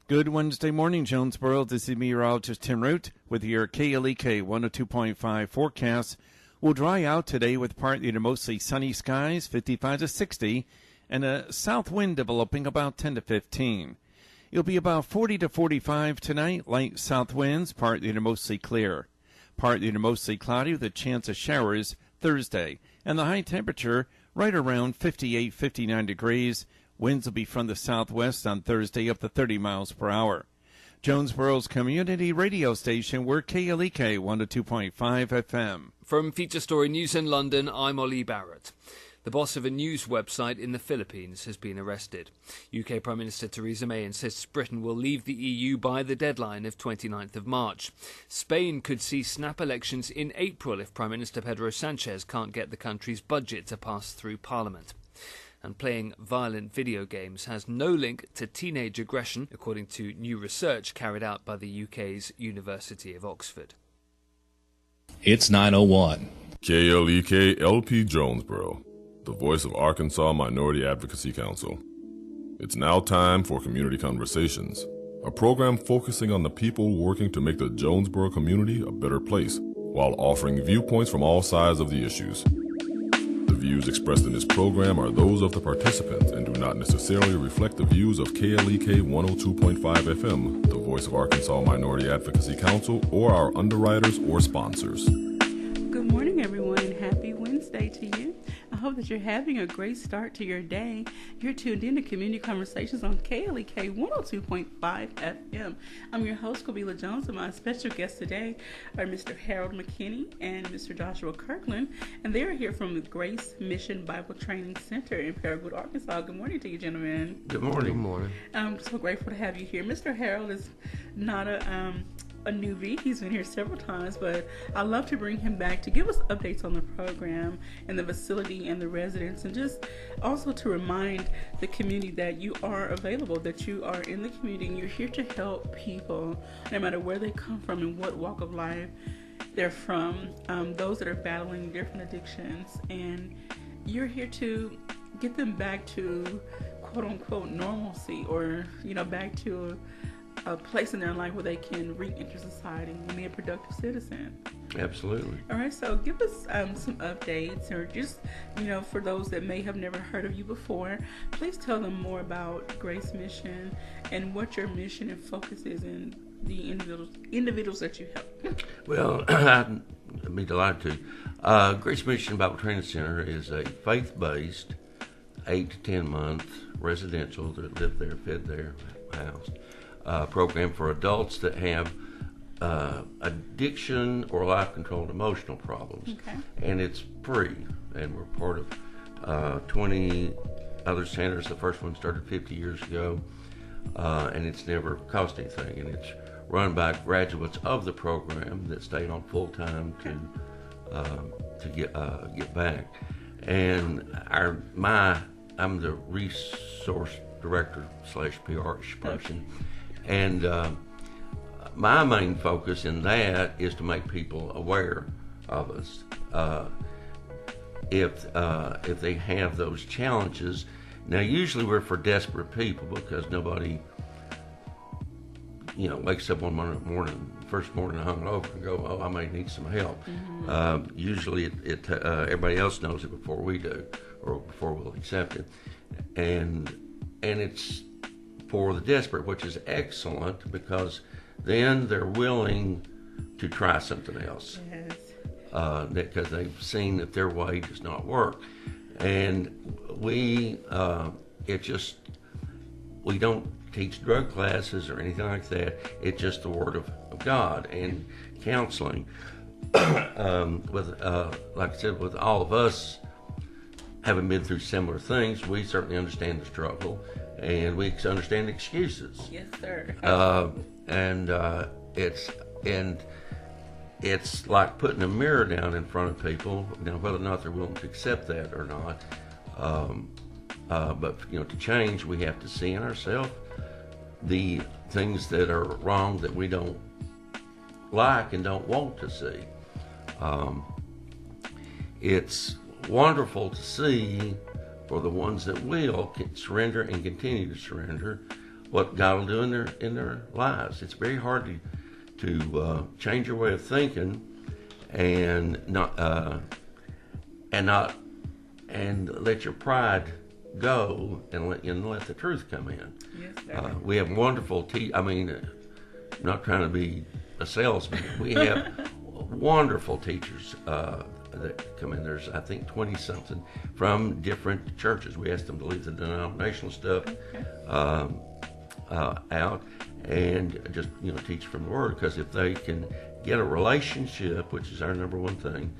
Good Wednesday morning, Jonesboro. This is meteorologist Tim Root with your KLEK 102.5 forecast. We'll dry out today with partly to mostly sunny skies, 55 to 60, and a south wind developing about 10 to 15. It'll be about 40 to 45 tonight, light south winds, partly to mostly clear. Partly to mostly cloudy with a chance of showers Thursday, and the high temperature right around 58, 59 degrees. Winds will be from the southwest on Thursday up to 30 miles per hour. Jonesboro's community radio station, we're KLEK 102.5 FM. From Feature Story News in London, I'm Ollie Barrett. The boss of a news website in the Philippines has been arrested. UK Prime Minister Theresa May insists Britain will leave the EU by the deadline of 29th of March. Spain could see snap elections in April if Prime Minister Pedro Sanchez can't get the country's budget to pass through Parliament. And playing violent video games has no link to teenage aggression, according to new research carried out by the UK's University of Oxford. It's 9:01. KLEK LP Jonesboro, the voice of Arkansas Minority Advocacy Council. It's now time for Community Conversations, a program focusing on the people working to make the Jonesboro community a better place, while offering viewpoints from all sides of the issues. The views expressed in this program are those of the participants and do not necessarily reflect the views of KLEK 102.5 FM, the voice of Arkansas Minority Advocacy Council, or our underwriters or sponsors. Good morning, everyone, and happy Wednesday to you. I hope that you're having a great start to your day. You're tuned in to Community Conversations on KLEK 102.5 FM. I'm your host, Kabila Jones, and my special guests today are Mr. Harold McKinney and Mr. Joshua Kirkland, and they are here from the Grace Mission Bible Training Center in Paragould, Arkansas. Good morning to you, gentlemen. Good morning. Good morning. I'm so grateful to have you here. Mr. Harold is not a newbie. He's been here several times, but I love to bring him back to give us updates on the program and the facility and the residents, and just also to remind the community that you are available, that you are in the community, and you're here to help people no matter where they come from and what walk of life they're from, those that are battling different addictions, and you're here to get them back to quote-unquote normalcy, or back to a place in their life where they can re-enter society and be a productive citizen. Absolutely. All right, so give us some updates, or just, for those that may have never heard of you before, please tell them more about Grace Mission and what your mission and focus is in the individuals that you help. Well, I'd be delighted to. Grace Mission Bible Training Center is a faith-based 8 to 10 month residential that live there, fed there, housed program for adults that have addiction or life-controlled emotional problems. Okay. And it's free, and we're part of 20 other centers. The first one started 50 years ago, and it's never cost anything, and it's run by graduates of the program that stayed on full-time to get back. And I'm the resource director / PR person. And my main focus in that is to make people aware of us. If they have those challenges, now usually we're for desperate people, because nobody, wakes up one morning, first morning hungover and go, oh, I may need some help. Mm-hmm. Usually everybody else knows it before we do, or before we'll accept it, and it's for the desperate, which is excellent, because then they're willing to try something else. Yes. Because they've seen that their way does not work. And we don't teach drug classes or anything like that. It's just the Word of God and counseling. With like I said, with all of us having been through similar things, we certainly understand the struggle, and we understand excuses. Yes, sir. It's like putting a mirror down in front of people, whether or not they're willing to accept that or not. But to change, we have to see in ourselves the things that are wrong that we don't like and don't want to see. It's wonderful to see for the ones that will surrender and continue to surrender, what God will do in their lives. It's very hard to change your way of thinking and let your pride go and let the truth come in. Yes, sir. We have wonderful I'm not trying to be a salesman. We have wonderful teachers that come in. There's, I think, 20-something from different churches. We ask them to leave the denominational stuff out and just teach from the Word. Because if they can get a relationship, which is our number one thing,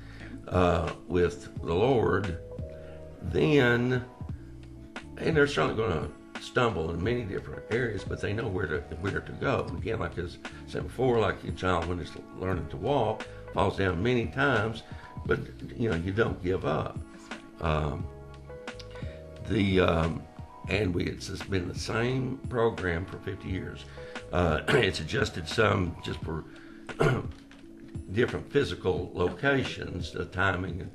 with the Lord, then, and they're certainly going to stumble in many different areas, but they know where to go. And again, like I said before, like a child when it's learning to walk, falls down many times, but you don't give up. It's been the same program for 50 years. It's adjusted some just for different physical locations, the timing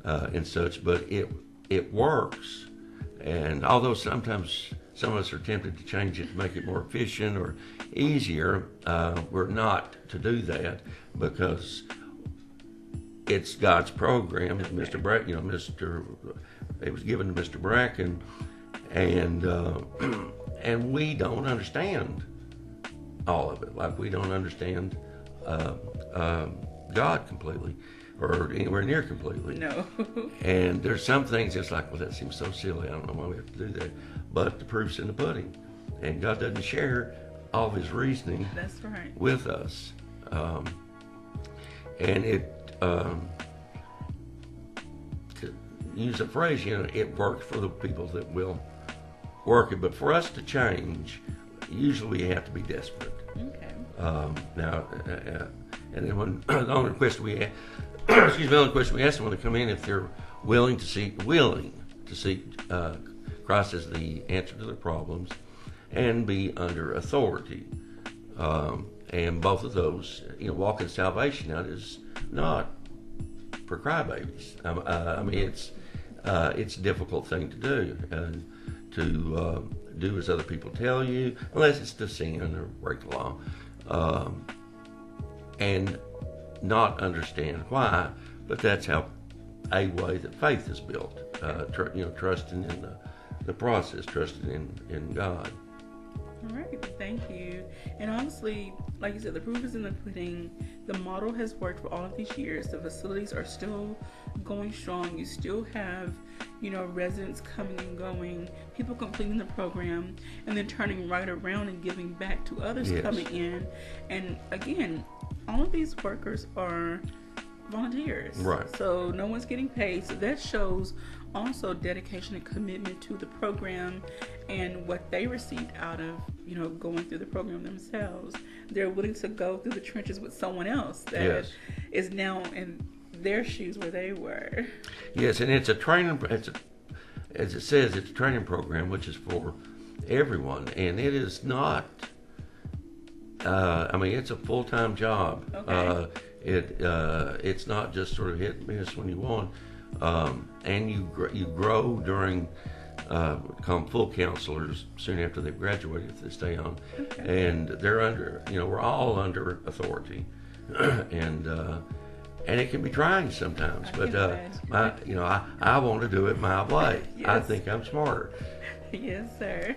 and such, but it works. And although sometimes some of us are tempted to change it to make it more efficient or easier, we're not to do that because it's God's program. Mr. Bracken, it was given to Mr. Bracken, and we don't understand all of it. Like we don't understand God completely, or anywhere near completely. No. And there's some things that's like, well, that seems so silly. I don't know why we have to do that. But the proof's in the pudding, and God doesn't share all of His reasoning. That's right. With us, and it. To use a phrase, it works for the people that will work it. But for us to change, usually we have to be desperate. Okay. Now, and then when the only question we ask them when they come in, if they're willing to seek Christ as the answer to their problems, and be under authority. And both of those, walking salvation out is not for crybabies. It's a difficult thing to do, and to do as other people tell you, unless it's to sin or break the law, and not understand why. But that's how a way that faith is built. Trusting in the process, trusting in God. All right, thank you. And honestly, like you said, the proof is in the pudding. The model has worked for all of these years. The facilities are still going strong. You still have, residents coming and going, people completing the program, and then turning right around and giving back to others coming in. And again, all of these workers are volunteers. Right. So no one's getting paid. So that shows also dedication and commitment to the program and what they received out of, going through the program themselves. They're willing to go through the trenches with someone else that is now in their shoes where they were. Yes, and it's a training, as it says, it's a training program, which is for everyone. And it is not, it's a full-time job. Okay. It's not just sort of hit and miss when you want. And you grow during become full counselors soon after they've graduated if they stay on. Okay. And they're under, we're all under authority, and it can be trying sometimes. But I want to do it my way. Yes. I think I'm smarter. Yes, sir.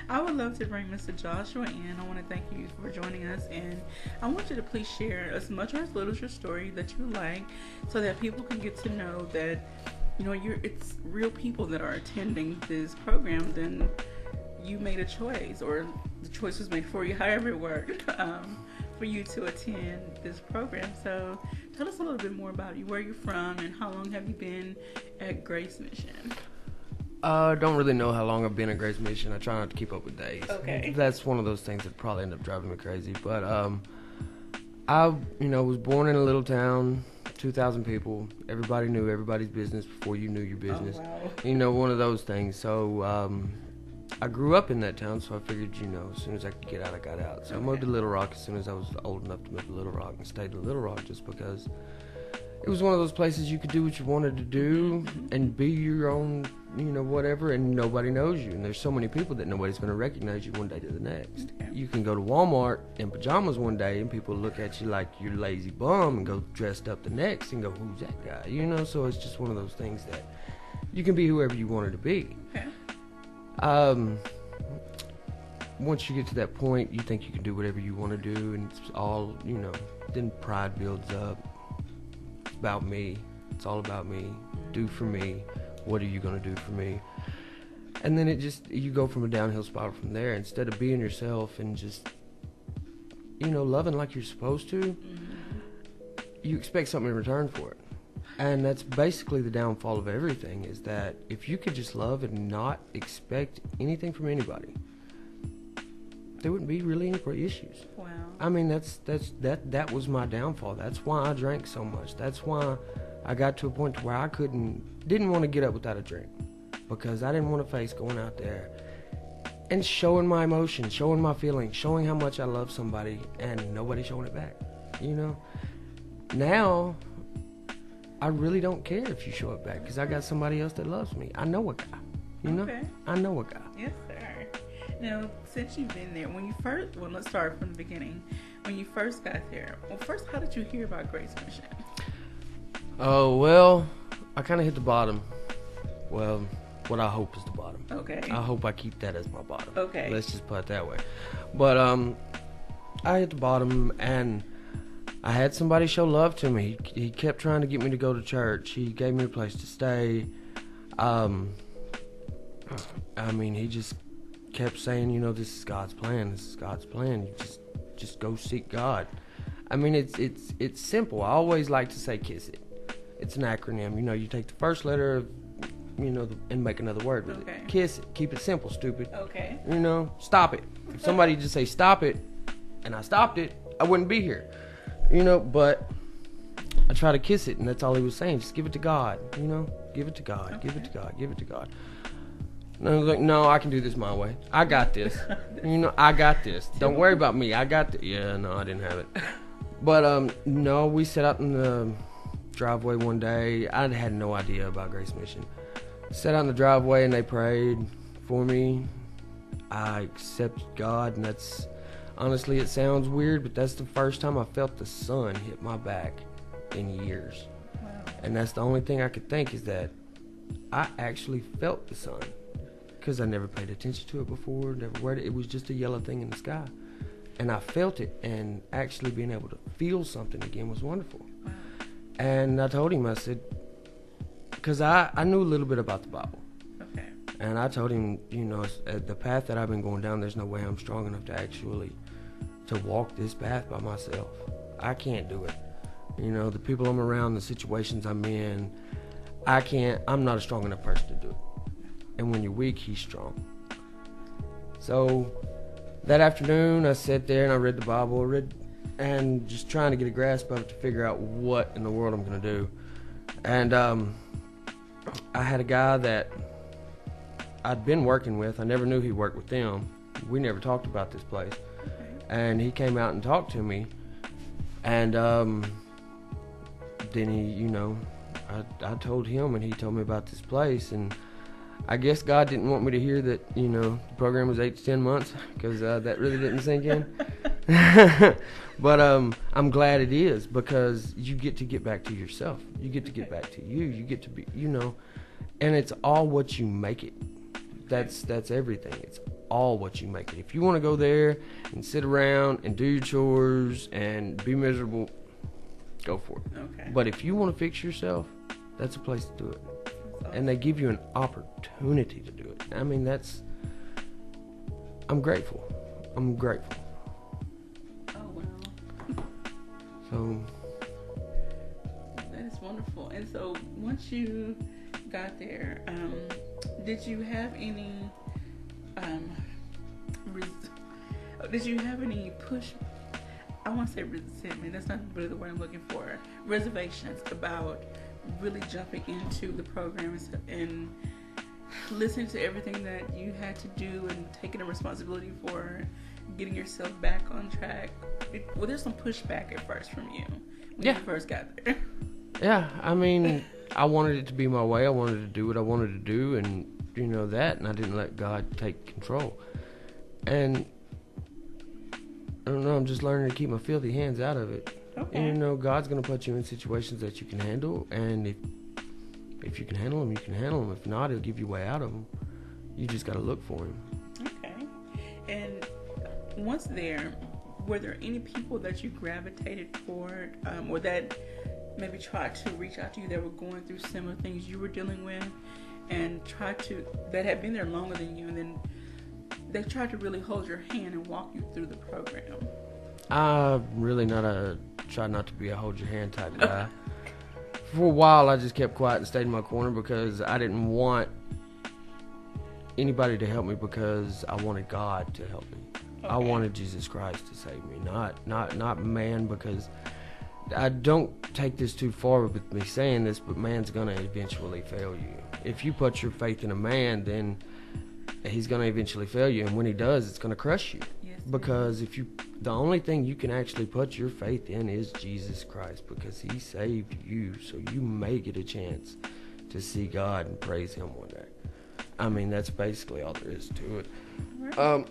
I would love to bring Mr. Joshua in. I want to thank you for joining us, and I want you to please share as much or as little as your story that you like, so that people can get to know that, it's real people that are attending this program. Then you made a choice, or the choice was made for you, however it worked, for you to attend this program. So tell us a little bit more about you, where you're from, and how long have you been at Grace Mission? I don't really know how long I've been at Grace Mission. I try not to keep up with days. Okay. That's one of those things that probably end up driving me crazy. But I, was born in a little town, 2,000 people. Everybody knew everybody's business before you knew your business. Oh, wow. One of those things. So I grew up in that town, so I figured, as soon as I could get out, I got out. So I moved to Little Rock as soon as I was old enough to move to Little Rock, and stayed in Little Rock just because it was one of those places you could do what you wanted to do and be your own, whatever, and nobody knows you. And there's so many people that nobody's going to recognize you one day to the next. You can go to Walmart in pajamas one day and people look at you like you're a lazy bum, and go dressed up the next and go, who's that guy? So it's just one of those things that you can be whoever you wanted to be. Okay. Once you get to that point, you think you can do whatever you want to do, and it's all, then pride builds up. It's about me. It's all about me. Do for me. What are you going to do for me? And then you go from a downhill spiral from there. Instead of being yourself and just, loving like you're supposed to, you expect something in return for it. And that's basically the downfall of everything, is that if you could just love and not expect anything from anybody, there wouldn't be really any issues. Wow. I mean, that was my downfall. That's why I drank so much. That's why I got to a point where I didn't want to get up without a drink, because I didn't want to face going out there and showing my emotions, showing my feelings, showing how much I love somebody, and nobody showing it back. Now I really don't care if you show it back, because I got somebody else that loves me. I know a guy. Okay. I know a guy. Yes, sir. Now, since you've been there, let's start from the beginning. When you first got there, first, how did you hear about Grace Mission? Oh, well, I kind of hit the bottom. Well, what I hope is the bottom. Okay. I hope I keep that as my bottom. Okay. Let's just put it that way. But I hit the bottom, and I had somebody show love to me. He kept trying to get me to go to church. He gave me a place to stay. He just kept saying, this is God's plan. This is God's plan. You just go seek God. I mean, it's simple. I always like to say KISS IT. It's an acronym. You take the first letter of, and make another word with it. KISS IT. Keep it simple, stupid. Okay. Stop it. If somebody just say stop it, and I stopped it, I wouldn't be here. But I try to kiss it, and that's all he was saying. Just give it to God. Give it to God. Okay. Give it to God. Give it to God. And I was like, no, I can do this my way. I got this. I got this. Don't worry about me. I got this. Yeah, no, I didn't have it. But, no, we sat out in the driveway one day. I had no idea about Grace Mission. Sat out in the driveway, and they prayed for me. I accepted God, and that's, honestly, it sounds weird, but that's the first time I felt the sun hit my back in years. Wow. And that's the only thing I could think, is that I actually felt the sun. Because I never paid attention to it before, never worried. It was just a yellow thing in the sky. And I felt it, and actually being able to feel something again was wonderful. Wow. And I told him, I said, because I knew a little bit about the Bible. Okay. And I told him, the path that I've been going down, there's no way I'm strong enough to actually to walk this path by myself. I can't do it. The people I'm around, the situations I'm in, I'm not a strong enough person to do it. And when you're weak, he's strong. So that afternoon, I sat there and I read the Bible, and just trying to get a grasp of it to figure out what in the world I'm going to do. And I had a guy that I'd been working with. I never knew he worked with them. We never talked about this place. Okay. And he came out and talked to me. And then he, I told him, and he told me about this place. And I guess God didn't want me to hear that, the program was 8 to 10 months, because that really didn't sink in. But I'm glad it is, because you get back to yourself. You get to get back to you. You get to be, and it's all what you make it. That's everything. It's all what you make it. If you want to go there and sit around and do your chores and be miserable, go for it. Okay. But if you want to fix yourself, that's a place to do it. And they give you an opportunity to do it. I mean, I'm grateful. I'm grateful. Oh, wow. So that is wonderful. And so once you got there, did you have any push? I want to say resentment. That's not really the word I'm looking for. Reservations about really jumping into the program and listening to everything that you had to do and taking the responsibility for getting yourself back on track. There's some pushback at first from you when you first got there. Yeah, I mean, I wanted it to be my way. I wanted to do what I wanted to do, and and I didn't let God take control. And I don't know, I'm just learning to keep my filthy hands out of it. Okay. God's going to put you in situations that you can handle, and if you can handle them, you can handle them. If not, he'll give you a way out of them. You just got to look for him. Okay. And once there, were there any people that you gravitated toward, or that maybe tried to reach out to you that were going through similar things you were dealing with, and that had been there longer than you, and then they tried to really hold your hand and walk you through the program? Really try not to be a hold your hand type guy. For a while, I just kept quiet and stayed in my corner because I didn't want anybody to help me, because I wanted God to help me. Okay. I wanted Jesus Christ to save me, not man, because I don't take this too far with me saying this, but man's gonna eventually fail you. If you put your faith in a man, then he's gonna eventually fail you, and when he does, it's gonna crush you. Yes. Because the only thing you can actually put your faith in is Jesus Christ, because he saved you, so you may get a chance to see God and praise him one day. I mean, that's basically all there is to it. Right.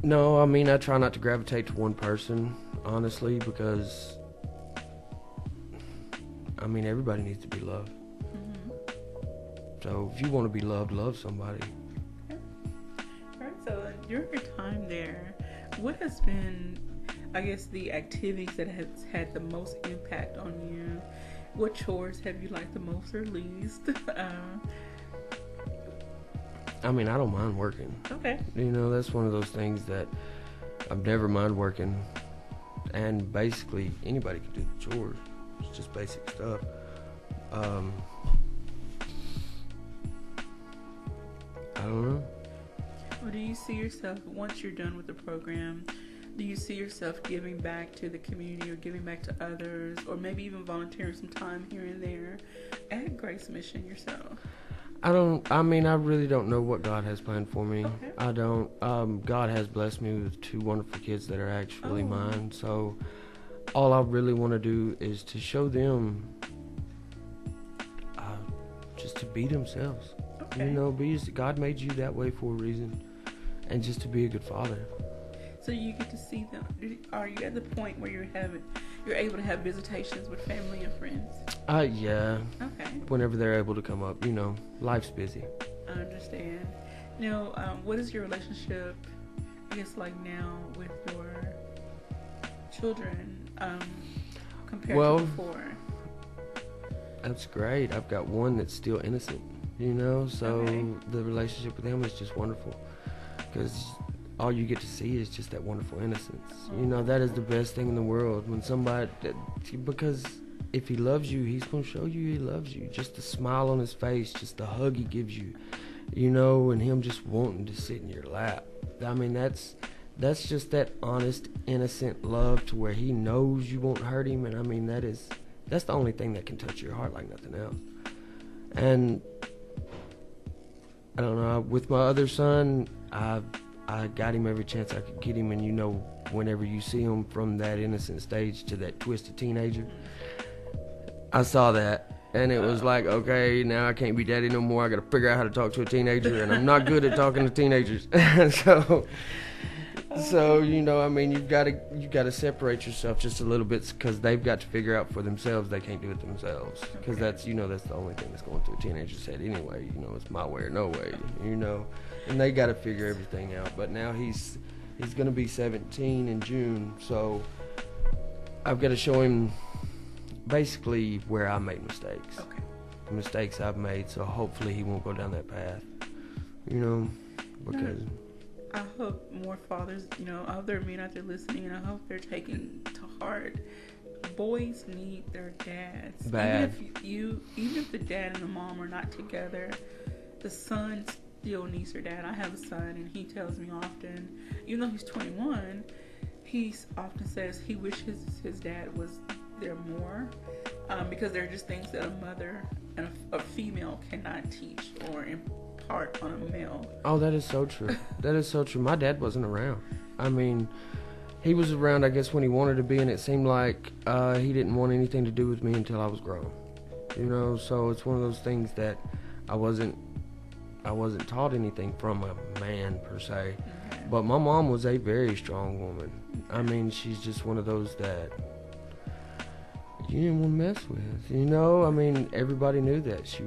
No, I mean, I try not to gravitate to one person, honestly, because I mean, everybody needs to be loved. Mm-hmm. So if you want to be loved, love somebody. Okay. All right, so during your time there, what has been, I guess, the activities that has had the most impact on you? What chores have you liked the most or least? I mean, I don't mind working. Okay. That's one of those things that I've never mind working. And basically, anybody can do the chores. It's just basic stuff. I don't know. Well, do you see yourself, once you're done with the program, do you see yourself giving back to the community or giving back to others, or maybe even volunteering some time here and there at Grace Mission yourself? I really don't know what God has planned for me. Okay. I don't. God has blessed me with 2 wonderful kids that are actually mine. So all I really want to do is to show them just to be themselves. Okay. God made you that way for a reason, and just to be a good father. So you get to see them. Are you at the point where you're able to have visitations with family and friends? Yeah. Okay. Whenever they're able to come up, life's busy. I understand. Now, what is your relationship, I guess, like now with your children compared to before? That's great. I've got one that's still innocent, so Okay. The relationship with him is just wonderful, because all you get to see is just that wonderful innocence. That is the best thing in the world, when somebody, because if he loves you, he's going to show you he loves you. Just the smile on his face, just the hug he gives you, and him just wanting to sit in your lap. I mean, that's just that honest, innocent love to where he knows you won't hurt him. And I mean, that's the only thing that can touch your heart like nothing else. And I don't know, with my other son, I got him every chance I could get him, and whenever you see him from that innocent stage to that twisted teenager, I saw that, and it was like, okay, now I can't be daddy no more. I got to figure out how to talk to a teenager, and I'm not good at talking to teenagers. So I mean, you got to separate yourself just a little bit, because they've got to figure out for themselves. They can't do it themselves, because that's the only thing that's going through a teenager's head anyway. It's my way or no way. And they got to figure everything out. But now he's going to be 17 in June, so I've got to show him basically where I made mistakes. Okay. The mistakes I've made, so hopefully he won't go down that path. Because I hope more fathers, out there being out there listening, and I hope they're taking to heart. Boys need their dads. Bad. Even if the dad and the mom are not together, the son still needs her dad. I have a son, and he tells me often, even though he's 21, he often says he wishes his dad was there more, because there are just things that a mother and a female cannot teach or impart on a male. Oh, that is so true. That is so true. My dad wasn't around. I mean, he was around, I guess, when he wanted to be, and it seemed like he didn't want anything to do with me until I was grown. So it's one of those things that I wasn't taught anything from a man per se. But my mom was a very strong woman. I mean, she's just one of those that you didn't want to mess with, I mean, everybody knew that. She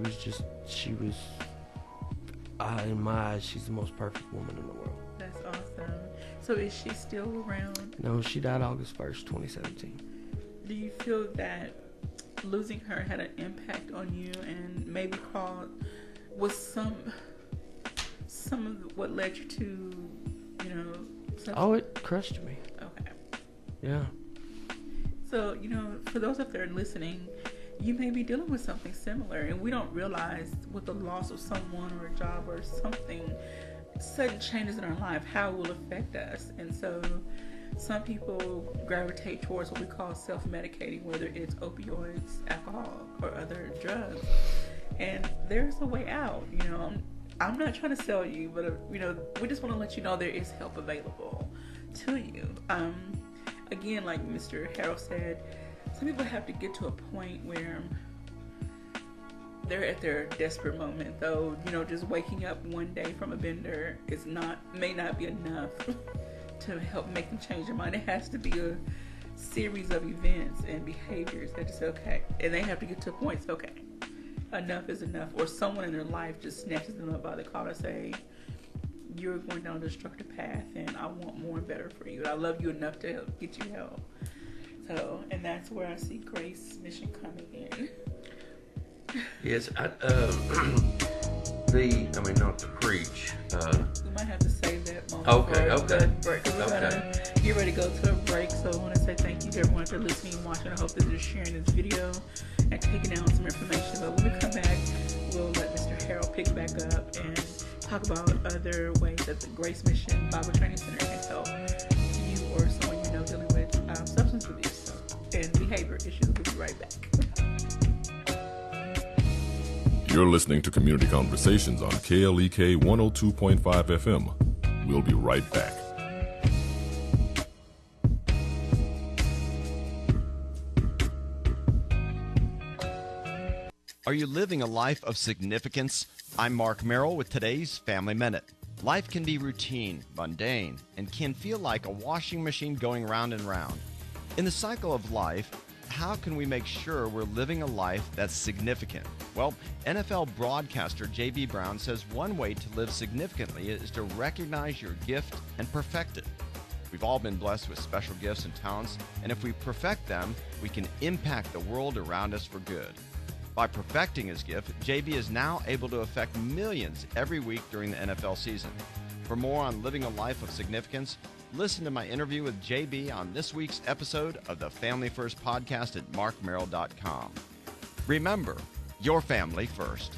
was, in my eyes, she's the most perfect woman in the world. That's awesome. So is she still around? No, she died August 1st, 2017. Do you feel that losing her had an impact on you and maybe was some of what led you to, Oh, it crushed me. Okay. Yeah. So, for those up there listening, you may be dealing with something similar, and we don't realize with the loss of someone or a job or something, sudden changes in our life, how it will affect us. And so some people gravitate towards what we call self-medicating, whether it's opioids, alcohol, or other drugs. And there's a way out. I'm not trying to sell you, but we just want to let you know there is help available to you. Again, like Mr. Harold said, some people have to get to a point where they're at their desperate moment, though. Just waking up one day from a bender may not be enough to help make them change their mind. It has to be a series of events and behaviors that just okay, and they have to get to a point. It's okay. Enough is enough, or someone in their life just snatches them up by the collar and say, you're going down a destructive path and I want more and better for you. I love you enough to get you help. So, and that's where I see Grace Mission coming in. Yes, not to preach. We might have to save that moment Okay. for the break. We're gonna get ready to go to a break. So I want to say thank you to everyone for listening and watching. I hope that you're sharing this video and taking down some information. But when we come back, we'll let Mr. Harold pick back up and talk about other ways that the Grace Mission Bible Training Center can help you or someone dealing with substance abuse and behavior issues. We'll be right back. You're listening to Community Conversations on KLEK 102.5 FM. We'll be right back. Are you living a life of significance? I'm Mark Merrill with today's Family Minute. Life can be routine, mundane, and can feel like a washing machine going round and round. In the cycle of life, how can we make sure we're living a life that's significant? Well, NFL broadcaster J.B. Brown says one way to live significantly is to recognize your gift and perfect it. We've all been blessed with special gifts and talents, and if we perfect them, we can impact the world around us for good. By perfecting his gift, JB is now able to affect millions every week during the NFL season. For more on living a life of significance, listen to my interview with JB on this week's episode of the Family First podcast at markmerrill.com. Remember, your family first.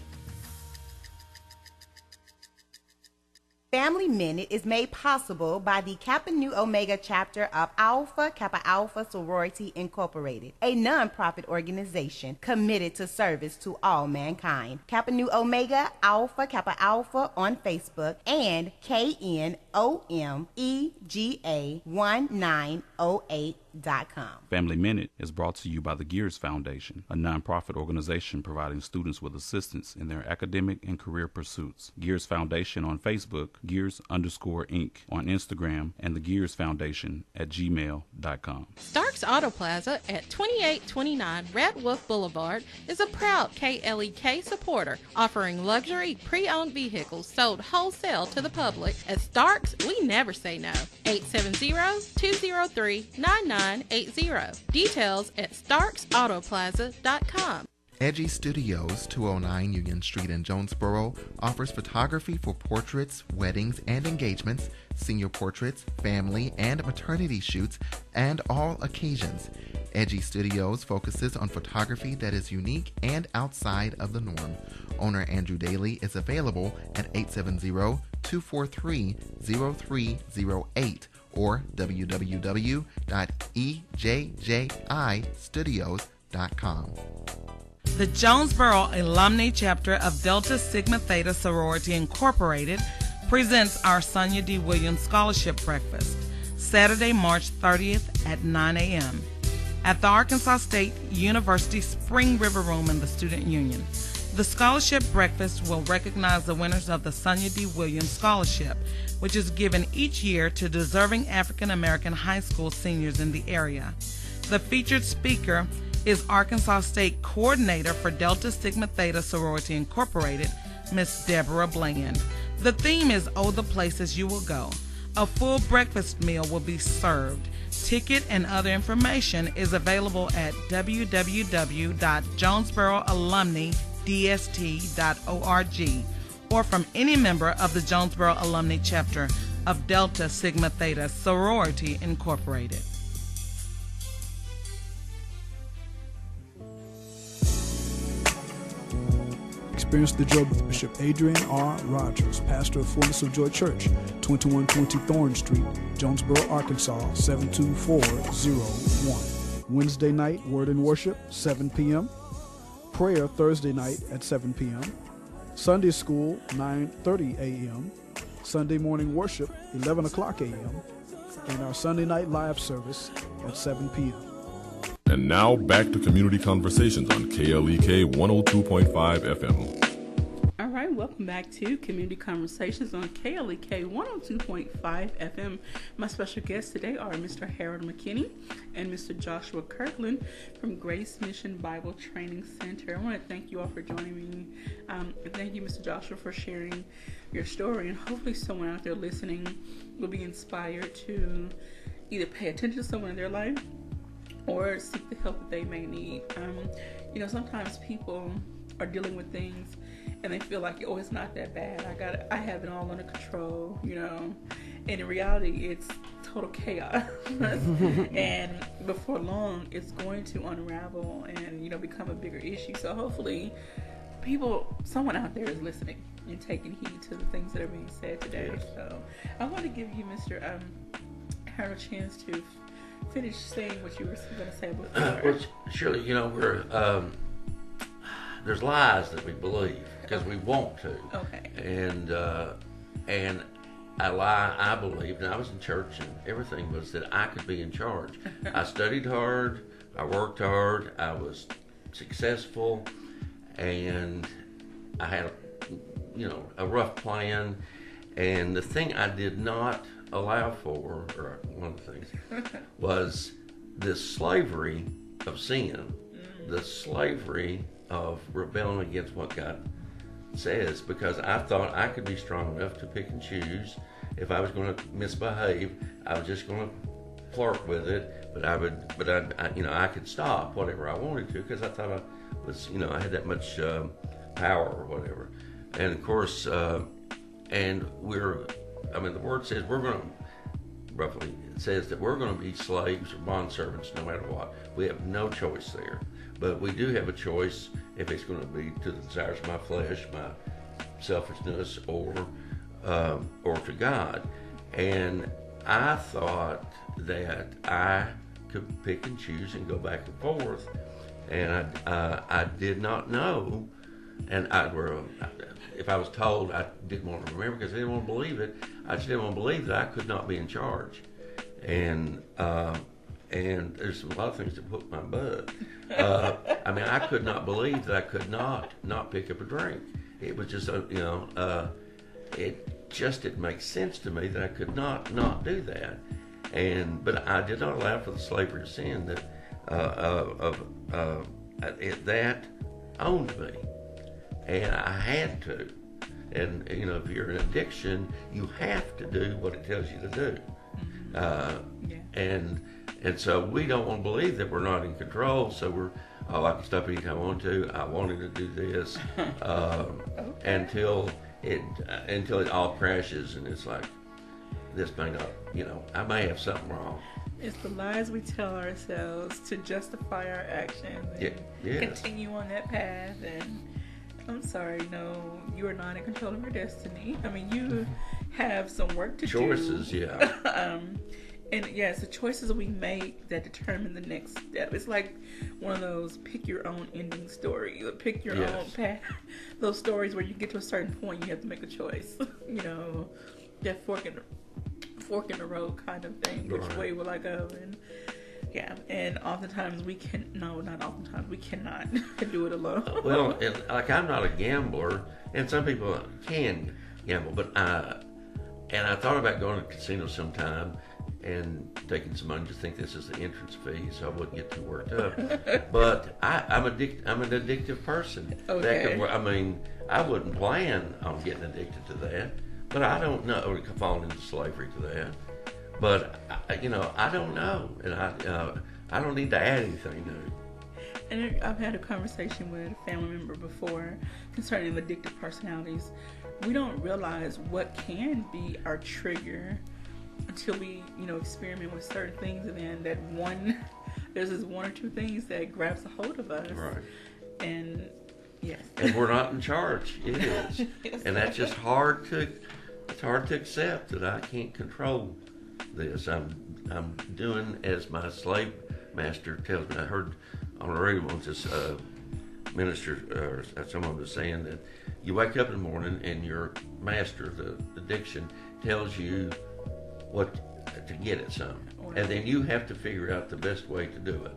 Family Minute is made possible by the Kappa Nu Omega chapter of Alpha Kappa Alpha Sorority Incorporated, a non-profit organization committed to service to all mankind. Kappa Nu Omega Alpha Kappa Alpha on Facebook and KNOMEGA1908.com. Family Minute is brought to you by the Gears Foundation, a non-profit organization providing students with assistance in their academic and career pursuits. Gears Foundation on Facebook, Gears_Inc. on Instagram, and the Gears Foundation at gmail.com. Starks Auto Plaza at 2829 Red Wolf Boulevard is a proud KLEK supporter, offering luxury pre-owned vehicles sold wholesale to the public. At Starks, we never say no. 870-203-9980. Details at starksautoplaza.com. Edgy Studios, 209 Union Street in Jonesboro, offers photography for portraits, weddings, and engagements, senior portraits, family and maternity shoots, and all occasions. Edgy Studios focuses on photography that is unique and outside of the norm. Owner Andrew Daly is available at 870-243-0308 or www.ejjistudios.com. The Jonesboro Alumni Chapter of Delta Sigma Theta Sorority Incorporated presents our Sonia D. Williams Scholarship Breakfast. Saturday, March 30th at 9 a.m. at the Arkansas State University Spring River Room in the Student Union. The scholarship breakfast will recognize the winners of the Sonia D. Williams Scholarship, which is given each year to deserving African American high school seniors in the area. The featured speaker is Arkansas State Coordinator for Delta Sigma Theta Sorority Incorporated, Miss Deborah Bland. The theme is Oh, the Places You Will Go. A full breakfast meal will be served. Ticket and other information is available at www.jonesboroalumnidst.org or from any member of the Jonesboro Alumni Chapter of Delta Sigma Theta Sorority Incorporated. Experience the joy with Bishop Adrian R. Rogers, pastor of Fullness of Joy Church, 2120 Thorn Street, Jonesboro, Arkansas, 72401. Wednesday night, Word and Worship, 7 p.m. Prayer Thursday night at 7 p.m. Sunday School, 9:30 a.m. Sunday morning worship, 11 o'clock a.m. And our Sunday night live service at 7 p.m. And now back to Community Conversations on KLEK 102.5 FM. All right, welcome back to Community Conversations on KLEK 102.5 FM. My special guests today are Mr. Harold McKinney and Mr. Joshua Kirkland from Grace Mission Bible Training Center. I want to thank you all for joining me. Thank you, Mr. Joshua, for sharing your story, and hopefully someone out there listening will be inspired to either pay attention to someone in their life or seek the help that they may need. Sometimes people are dealing with things and they feel like, oh, it's not that bad. I have it all under control, And in reality, it's total chaos. And before long, it's going to unravel and, become a bigger issue. So hopefully someone out there is listening and taking heed to the things that are being said today. Yes. So I want to give you, Mr. Harold, a chance to finish saying what you were going to say before. Well, surely, there's lies that we believe because we want to. Okay. And I believed, and I was in church, and everything was that I could be in charge. I studied hard, I worked hard, I was successful, and I had a rough plan. And the thing I did not allow for, or one of the things, was this slavery of sin, the slavery of rebelling against what God says, because I thought I could be strong enough to pick and choose. If I was going to misbehave, I was just going to flirt with it, but I could stop whatever I wanted to because I thought I was, I had that much power or whatever. And of course, the word says it says that we're going to be slaves or bondservants no matter what. We have no choice there. But we do have a choice if it's going to be to the desires of my flesh, my selfishness, or to God. And I thought that I could pick and choose and go back and forth. And I did not know. And if I was told, I didn't want to remember because I didn't want to believe it. I just didn't want to believe that I could not be in charge. And there's a lot of things that put my butt. I could not believe that I could not pick up a drink. It was just, it just didn't make sense to me that I could not do that. But I did not allow for the slavery of sin that owned me. And I had to. And, if you're in addiction, you have to do what it tells you to do. And so we don't want to believe that we're not in control. So I can stop anytime I want to. I wanted to do this until it all crashes, and it's like, this may not, I may have something wrong. It's the lies we tell ourselves to justify our actions and continue on that path. And I'm sorry, no, you are not in control of your destiny. You have some work to Choices, do. yeah. And it's the choices that we make that determine the next step. It's like one of those pick your own ending stories, pick your own path. Those stories where you get to a certain point, you have to make a choice. That fork fork in the road kind of thing. Which way will I go? And yeah, and oftentimes we not oftentimes, we cannot do it alone. Well, like I'm not a gambler, and some people can gamble, but I thought about going to a casino sometime and taking some money, just think this is the entrance fee, so I wouldn't get too worked up. But I'm an addictive person. Okay. I wouldn't plan on getting addicted to that, but I don't know, or falling into slavery to that. But I don't know, and I don't need to add anything new. And I've had a conversation with a family member before concerning addictive personalities. We don't realize what can be our trigger until we, experiment with certain things, and then there's this one or two things that grabs a hold of us. Right. And yes. And we're not in charge. It is. Yes. And that's just hard to accept that I can't control this. I'm doing as my slave master tells me. I heard on the radio once this minister or someone was saying that you wake up in the morning and your master, the addiction, tells you what to get at something, and then you have to figure out the best way to do it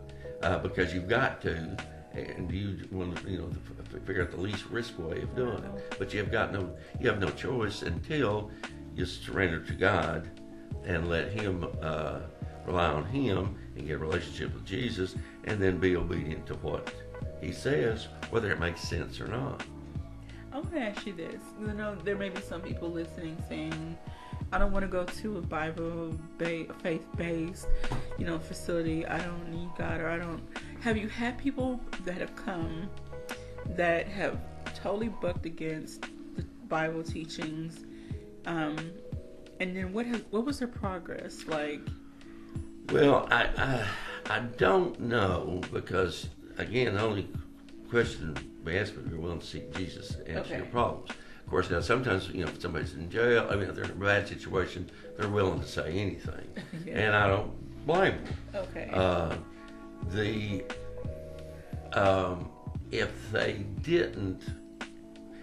because you've got to, and you want to figure out the least risk way of doing it. But you have no choice until you surrender to God and let Him rely on Him and get a relationship with Jesus, and then be obedient to what He says, whether it makes sense or not. I want to ask you this. There may be some people listening saying, I don't want to go to a faith-based, facility. I don't need God, or I don't. Have you had people that have come that have totally bucked against the Bible teachings? And then what was their progress like? Well, I don't know, because again, the only question we ask if you're willing to seek Jesus to answer your problems. Of course, now sometimes, if somebody's in jail, if they're in a bad situation, they're willing to say anything. Yeah. And I don't blame them. Okay. If they didn't,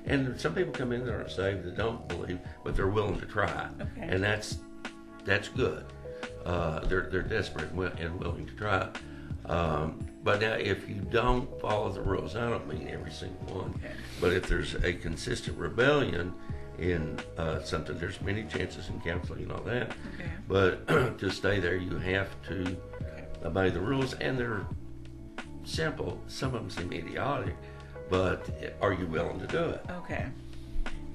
and some people come in that aren't saved, that don't believe, but they're willing to try. Okay. And that's good. They're desperate and willing to try. But now, if you don't follow the rules, I don't mean every single one, but if there's a consistent rebellion in something, there's many chances in counseling and all that. Okay. But to stay there, you have to obey the rules, and they're simple. Some of them seem idiotic, but are you willing to do it? Okay.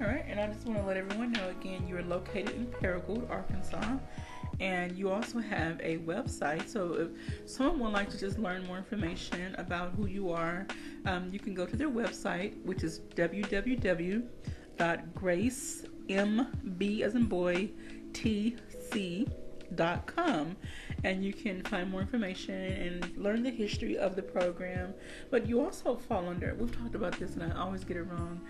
All right, and I just want to let everyone know again, you're located in Paragould, Arkansas. And you also have a website, so if someone would like to just learn more information about who you are, you can go to their website, which is www.gracemb.tc.com, and you can find more information and learn the history of the program. But you also fall under, we've talked about this and I always get it wrong,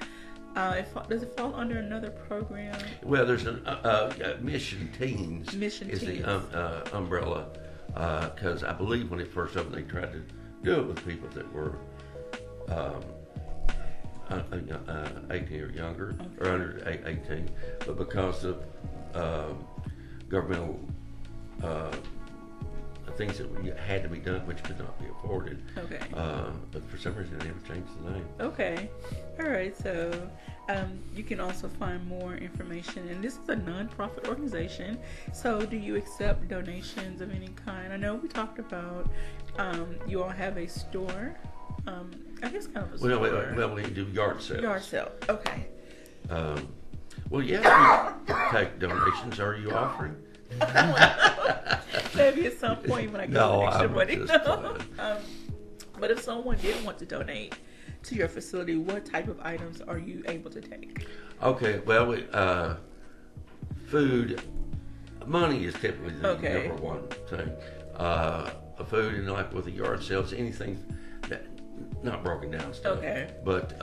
does it fall under another program? Well, there's a Mission Teens. Mission Teens is the umbrella, because I believe when it first opened, they tried to do it with people that were 18 or younger, or under 18, but because of governmental things that had to be done, which could not be afforded. Okay. But for some reason, they never changed the name. Okay. All right. So you can also find more information. And this is a non-profit organization. So do you accept donations of any kind? I know we talked about you all have a store. I guess kind of a store. Well, we do yard sales. Yard sale. Okay. Well, yeah, we take donations. Are you offering? Maybe at some point when I get extra money. No. But if someone did want to donate to your facility, what type of items are you able to take? Okay, well, food, money is typically the number one thing. Food, and like with the yard sales, anything that not broken down stuff. Okay. But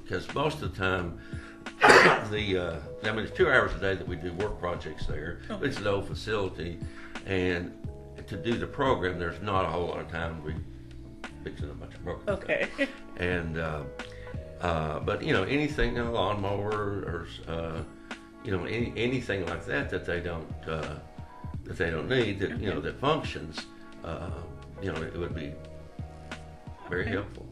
because most of the time, it's 2 hours a day that we do work projects there. Okay. It's an old facility, and to do the program, there's not a whole lot of time to be fixing a bunch of broken stuff. And but anything, a lawnmower or anything like that they don't need, that that functions, it would be very helpful.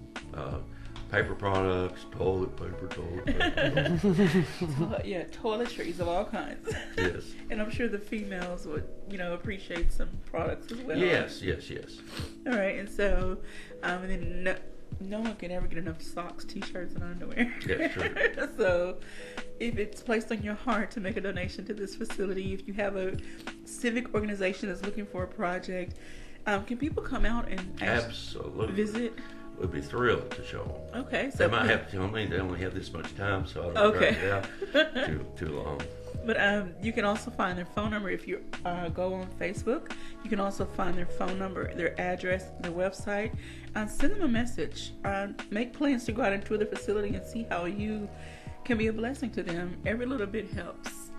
Paper products, toilet paper. Yeah, toiletries of all kinds. Yes. And I'm sure the females would, appreciate some products as well. Yes. All right, and so, and then no one can ever get enough socks, t-shirts, and underwear. That's true. So, if it's placed on your heart to make a donation to this facility, if you have a civic organization that's looking for a project, can people come out and absolutely visit? Would be thrilled to show them. Okay, so they might have to tell me they only have this much time, so I don't drag it out too long. But you can also find their phone number if you go on Facebook. You can also find their phone number, their address, their website. Send them a message. Make plans to go out and tour the facility and see how you can be a blessing to them. Every little bit helps.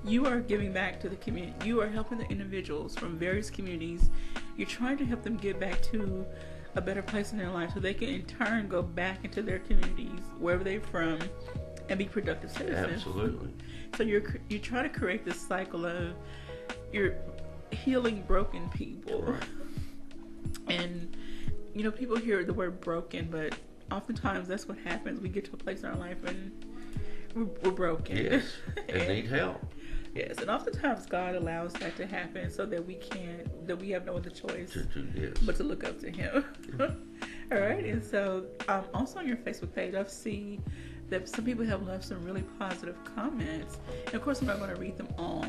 You are giving back to the community. You are helping the individuals from various communities. You're trying to help them get back to a better place in their life so they can in turn go back into their communities, wherever they're from, and be productive citizens. Absolutely. So you try to create this cycle of you're healing broken people. Right. And people hear the word broken, but oftentimes that's what happens. We get to a place in our life and we're broken. Yes. And need help. Yes, and oftentimes God allows that to happen so that we have no other choice but to look up to Him. All right, and so also on your Facebook page, I've seen that some people have left some really positive comments. And of course, I'm not going to read them all,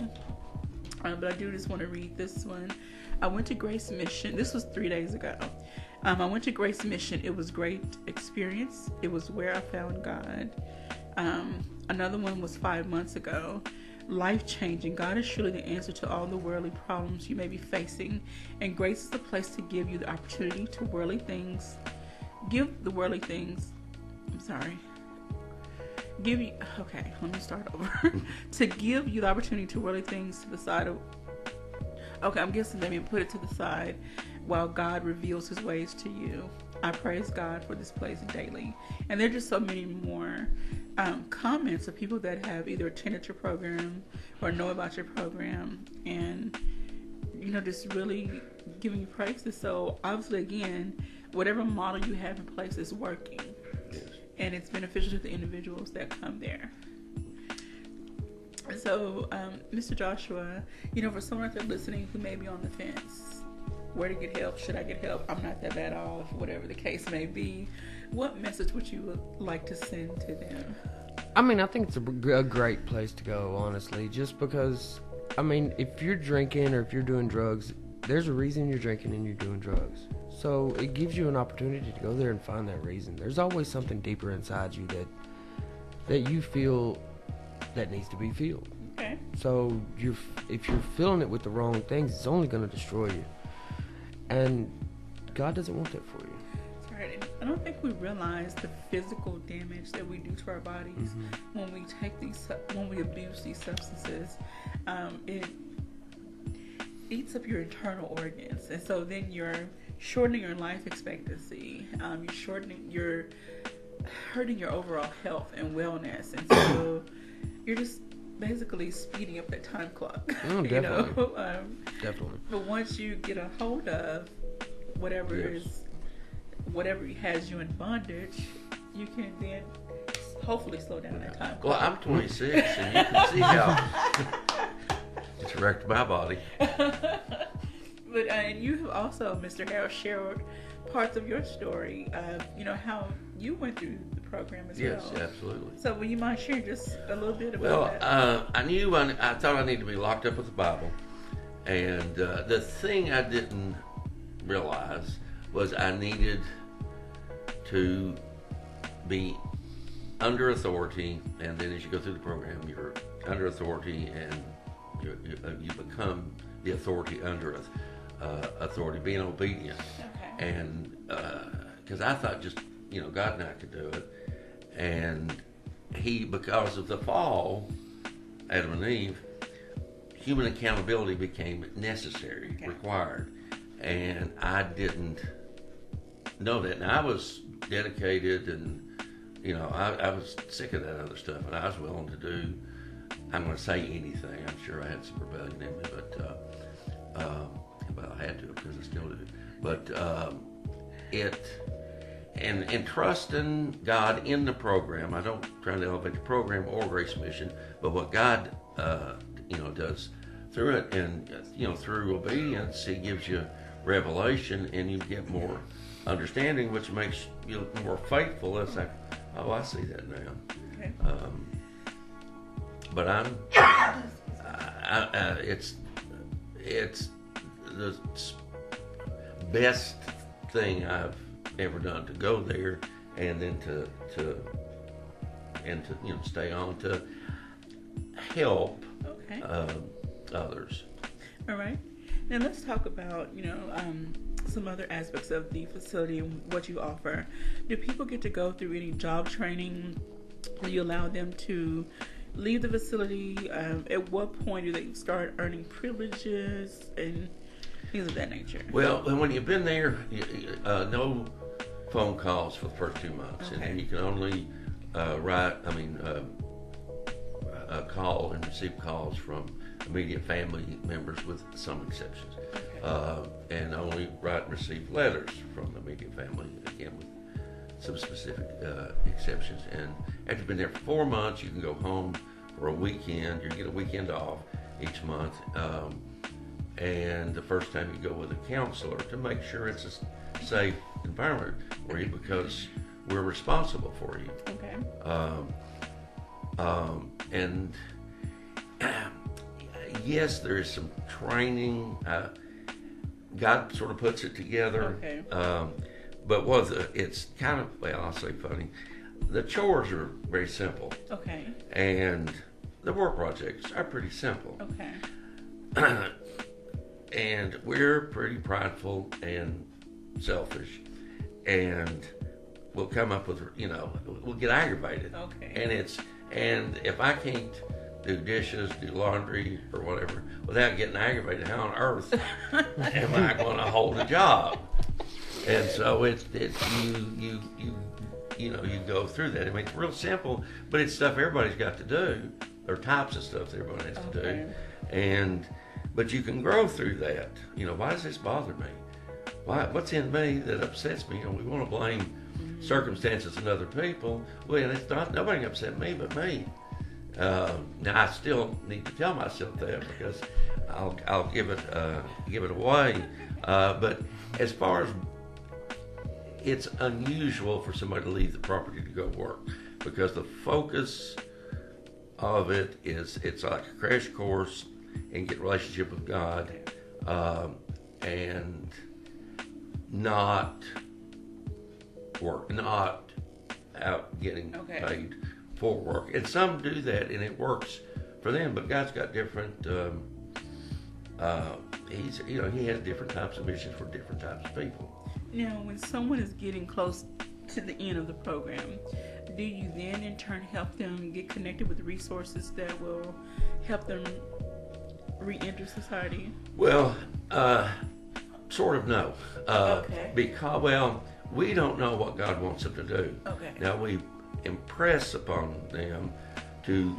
but I do just want to read this one. I went to Grace Mission. This was 3 days ago. I went to Grace Mission. It was a great experience. It was where I found God. Another one was 5 months ago. Life-changing. God is surely the answer to all the worldly problems you may be facing, and grace is the place to give you the opportunity to worldly things. Give the worldly things. Okay, let me start over. To give you the opportunity to worldly things to the side of. Okay, I'm guessing they mean put it to the side while God reveals His ways to you. I praise God for this place daily, and there are just so many more comments of people that have either attended your program or know about your program, and just really giving you praises. So obviously, again, whatever model you have in place is working, and it's beneficial to the individuals that come there. So, Mr. Joshua, for someone out there listening who may be on the fence, where to get help, should I get help, I'm not that bad off, whatever the case may be, what message would you like to send to them? I think it's a great place to go, honestly, just because, if you're drinking or if you're doing drugs, there's a reason you're drinking and you're doing drugs. So it gives you an opportunity to go there and find that reason. There's always something deeper inside you that you feel that needs to be filled. Okay. So if you're filling it with the wrong things, it's only going to destroy you. And God doesn't want that for you. That's right. I don't think we realize the physical damage that we do to our bodies when we abuse these substances. It eats up your internal organs, and so then you're shortening your life expectancy. You're hurting your overall health and wellness, and so you're just basically speeding up that time clock. Definitely. Definitely. But once you get a hold of whatever has you in bondage, you can then hopefully slow down that time clock. Well, I'm 26, and you can see how it's wrecked my body. But and you have also, Mr. Harold, shared parts of your story. How you went through the program as well. Yes, absolutely. So, will you mind sharing just a little bit about that? I thought I needed to be locked up with the Bible, and the thing I didn't realize was I needed to be under authority, and then as you go through the program, you're under authority, and you become the authority under authority, being obedient. Okay. And because I thought just God and I could do it, and because of the fall, Adam and Eve, human accountability became necessary, required, and I didn't know that. And I was dedicated, and I was sick of that other stuff, and I was willing to do I'm going to say anything. I'm sure I had some rebellion in me, but I had to because I still do. But and trusting God in the program. I don't try to elevate the program or Grace Mission, but what God does through it, and through obedience, He gives you revelation, and you get more understanding, which makes you more faithful. It's like, oh, I see that now. Okay. But it's the best thing I've ever done to go there, and then to stay on to help others. All right. Now let's talk about some other aspects of the facility and what you offer. Do people get to go through any job training? Do you allow them to leave the facility? At what point do they start earning privileges and things of that nature? Well, when you've been there, no phone calls for the first 2 months, and you can only call and receive calls from immediate family members with some exceptions, and only write and receive letters from the immediate family, again with some specific exceptions. And after you've been there for 4 months, you can go home for a weekend. You get a weekend off each month, and the first time you go with a counselor to make sure it's a safe environment for you, because we're responsible for you. Okay. And yes, there is some training. God sort of puts it together. Okay. But it's kind of, well, I'll say funny. The chores are very simple. Okay. And the work projects are pretty simple. Okay. And we're pretty prideful and selfish, and we'll come up with, we'll get aggravated. Okay. And if I can't do dishes, do laundry, or whatever, without getting aggravated, how on earth am I going to hold a job? And so you go through that. I mean, it's real simple, but it's stuff everybody's got to do. There are types of stuff that everybody has to do, but you can grow through that. Why does this bother me? What's in me that upsets me? We want to blame circumstances and other people. Well, it's not, nobody can upset me but me. Now I still need to tell myself that, because I'll give it away. But as far as, it's unusual for somebody to leave the property to go work, because the focus of it is, it's like a crash course and get relationship with God, and not work, not out getting paid for work. And some do that, and it works for them. But God's got different. He has different types of missions for different types of people. Now, when someone is getting close to the end of the program, do you then in turn help them get connected with resources that will help them re-enter society? Well, sort of no. Because, we don't know what God wants them to do. Okay. Now, we impress upon them to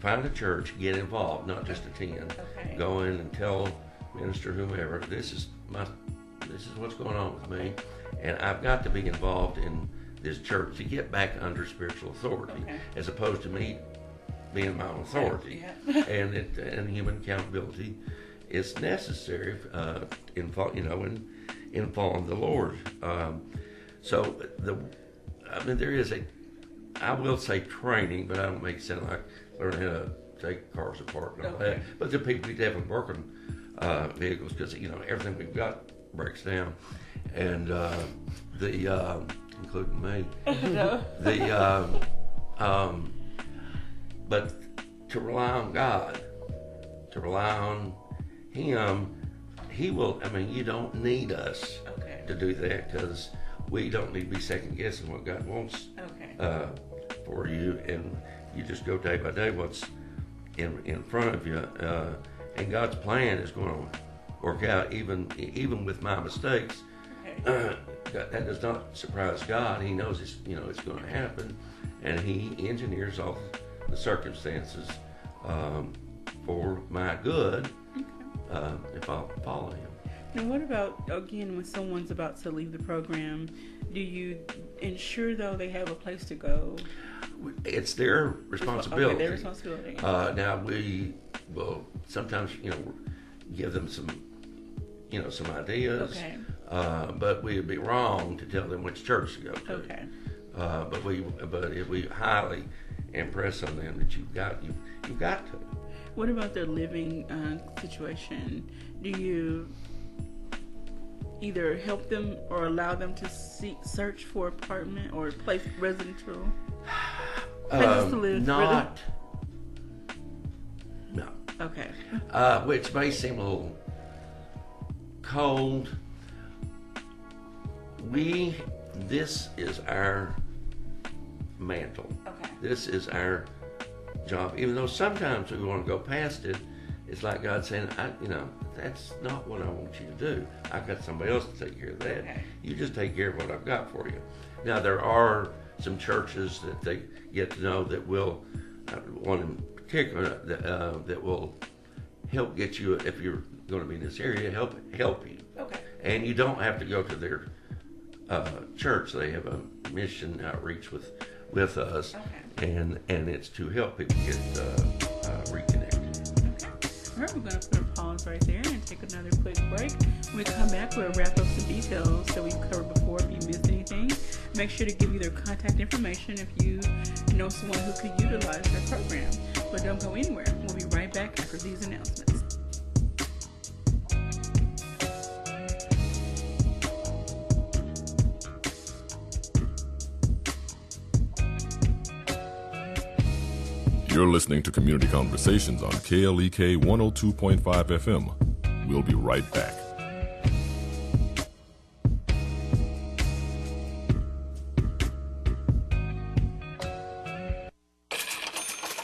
find a church, get involved, not just attend. Okay. Go in and tell minister, whomever, this is what's going on with me, and I've got to be involved in this church to get back under spiritual authority, as opposed to me being my own authority. And human accountability is necessary in following the Lord. There is I will say training, but I don't make it sound like learning how to take cars apart and all that. But the people we definitely work on vehicles, because everything we've got breaks down, and including me. But to rely on God, to rely on Him, He will. You don't need us to do that, because we don't need to be second guessing what God wants for you, and you just go day by day what's in front of you, and God's plan is going to work out even with my mistakes. That does not surprise God. He knows it's going to happen, and He engineers all the circumstances for my good if I'll follow him. Now, what about, again, when someone's about to leave the program, do you ensure, though, they have a place to go? It's their responsibility. Okay, their responsibility. Now, we will sometimes, give them some ideas. Okay. But we'd be wrong to tell them which church to go to. Okay. But if we highly impress on them that you've got to. What about their living situation? Do you either help them or allow them to search for apartment or place residential places to live? No. Okay. Which may seem a little cold. This is our mantle. Okay. This is our job. Even though sometimes we want to go past it, it's like God saying, that's not what I want you to do. I've got somebody else to take care of that. Okay. You just take care of what I've got for you. Now, there are some churches that they get to know that will, one in particular, that will help get you, if you're going to be in this area, help you. Okay. And you don't have to go to their church. They have a mission outreach with us, and it's to help people get reconnected. All right, we're going to put a pause right there and take another quick break. When we come back, we'll wrap up some details that we've covered before. If you missed anything, make sure to give you their contact information if you know someone who could utilize their program. But don't go anywhere. We'll be right back after these announcements. You're listening to Community Conversations on KLEK 102.5 FM. We'll be right back.